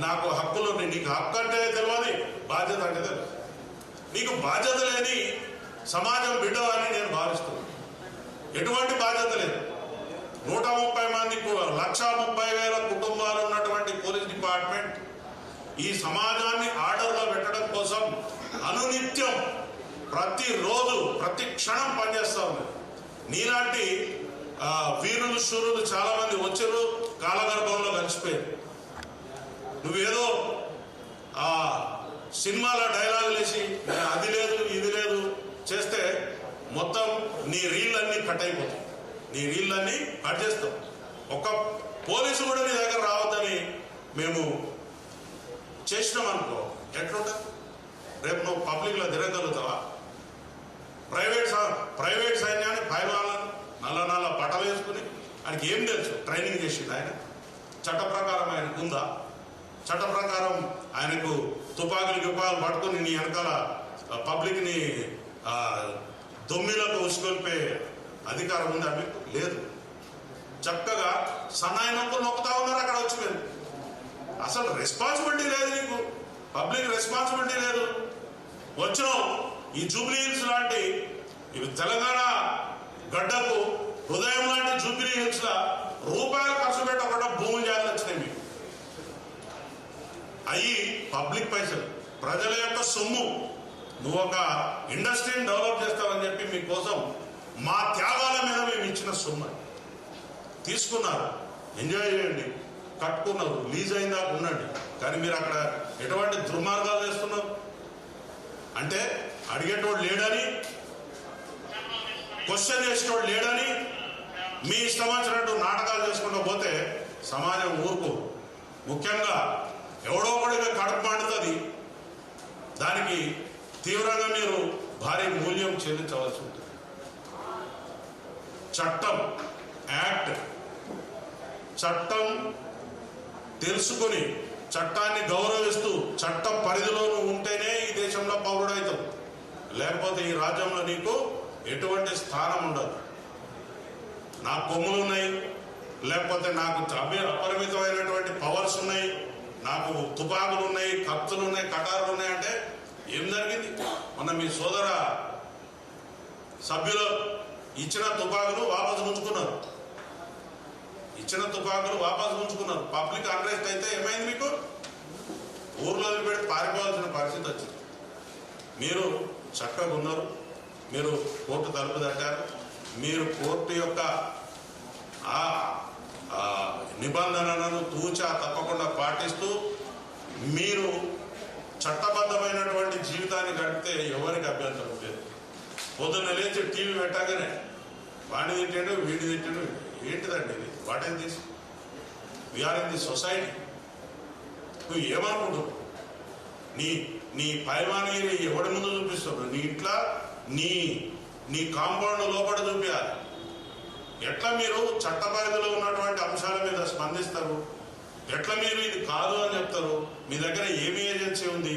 నాకు హక్కులు, నీకు హక్కు అంటే తెలియదు, బాధ్యత అంటే తెలియదు. నీకు బాధ్యత లేని సమాజం బిడ్డ అని నేను భావిస్తున్నాను. ఎటువంటి బాధ్యత లేదు. 130 మంది 1,30,000 కుటుంబాలు ఉన్నటువంటి పోలీస్ డిపార్ట్మెంట్ ఈ సమాజాన్ని ఆర్డర్లో పెట్టడం కోసం అనునిత్యం ప్రతిరోజు ప్రతి క్షణం పనిచేస్తూ ఉంది. నీలాంటి వీరులు శూరులు చాలా మంది వచ్చారు, కాలగర్భంలో కలిసిపోయారు. నువ్వేదో సినిమాలో డైలాగులు వేసి అది లేదు ఇది లేదు చేస్తే మొత్తం నీ రీళ్ళన్నీ కట్ అయిపోతాయి. నీ రీళ్ళన్నీ కట్ చేస్తాం. ఒక్క పోలీసు కూడా నీ దగ్గర రావద్దని మేము చేసినాం అనుకో, ఎట్లుంటుంది? రేపు నువ్వు పబ్లిక్లో తిరగలుగుతావా? ప్రైవేట్ సైన్యాన్ని పైవాళ్ళను నల్ల బట్టలు వేసుకుని ఆయనకి ఏం తెలుసు? ట్రైనింగ్ చేసింది ఆయన. చట్ట ప్రకారం ఆయనకు ఉందా? చట్ట ప్రకారం ఆయనకు తుపాకులు పట్టుకుని నీ వెనకాల పబ్లిక్ని దొమ్మిలకు ఉసుకొల్పే అధికారం ఉందా మీకు? లేదు. చక్కగా సన్నాయి నొప్పులు నొక్కుతా ఉన్నారు అక్కడ వచ్చి. మీరు అసలు రెస్పాన్సిబిలిటీ లేదు నీకు, పబ్లిక్ రెస్పాన్సిబిలిటీ లేదు. వచ్చినావు ఈ జూబ్లీ హిల్స్ లాంటి తెలంగాణ గడ్డకు హృదయం లాంటి జూబ్లీ హిల్స్ లా రూపాయలు ఖర్చు పెట్టకుండా భూములు జాగ్రత్త వచ్చినాయి మీకు. అయ్యి పబ్లిక్ పైసలు, ప్రజల యొక్క సొమ్ము. నువ్వు ఒక ఇండస్ట్రీని డెవలప్ చేస్తావని చెప్పి మీకోసం మా త్యాగాల మీద మేము ఇచ్చిన సొమ్ము తీసుకున్నారు. ఎంజాయ్ చేయండి, కట్టుకున్నారు, రిలీజ్ అయిందా ఉండండి. కానీ మీరు అక్కడ ఎటువంటి దుర్మార్గాలు చేస్తున్నారు అంటే అడిగేటోడు లేడని, క్వశ్చన్ చేసేటోడు లేడని మీ ఇష్టం వచ్చినట్టు నాటకాలు చేసుకుంటూ పోతే సమాజం ఊరుకో. ముఖ్యంగా ఎవడో ఒకడిగా కడుపు మండుతుంది, దానికి తీవ్రంగా మీరు భారీ మూల్యం చెల్లించవలసి ఉంటుంది. చట్టం, యాక్ట్, చట్టం తెలుసుకొని చట్టాన్ని గౌరవిస్తూ చట్ట పరిధిలో ఉంటేనే ఈ దేశంలో పౌరుడవుతావు. లేకపోతే ఈ రాజ్యంలో నీకు ఎటువంటి స్థానం ఉండదు. నాకు కొమ్ములు ఉన్నాయి, లేకపోతే నాకు అపరిమితమైనటువంటి పవర్స్ ఉన్నాయి, నాకు తుపాకులు ఉన్నాయి, కత్తులు ఉన్నాయి, కటారులు ఉన్నాయి అంటే ఏం జరిగింది? మొన్న మీ సోదర సభ్యులు ఇచ్చిన తుపాకులు వాపసు ఉంచుకున్నారు. పబ్లిక్ అన్రెస్ట్ అయితే ఏమైంది? మీకు ఊర్లో పెట్టి పారిపోవాల్సిన పరిస్థితి వచ్చింది. మీరు చక్కగా ఉన్నారు, మీరు కోర్టు తలుపు తట్టారు, మీరు కోర్టు యొక్క నిబంధనలను తూచా తప్పకుండా పాటిస్తూ మీరు చట్టబద్ధమైనటువంటి జీవితాన్ని గడిపితే ఎవరికి అభ్యంతరం లేదు. పొద్దున్న లేచి టీవీ పెట్టగానే వాడిని తింటాడు, వీడి తింటాడు. ఏంటిదండి ఇది? What is this? We are in the society. నువ్వు ఏమనుకుంటున్నావు? నీ పైవానికి ఎవరి ముందు చూపిస్తున్నావు? నీ ఇంట్లో నీ కాంపౌండ్ లోపల చూపించాలి. ఎట్లా మీరు చట్ట పరిధిలో ఉన్నటువంటి అంశాల మీద స్పందిస్తారు? ఎట్లా మీరు ఇది కాదు అని చెప్తారు? మీ దగ్గర ఏమి ఏజెన్సీ ఉంది?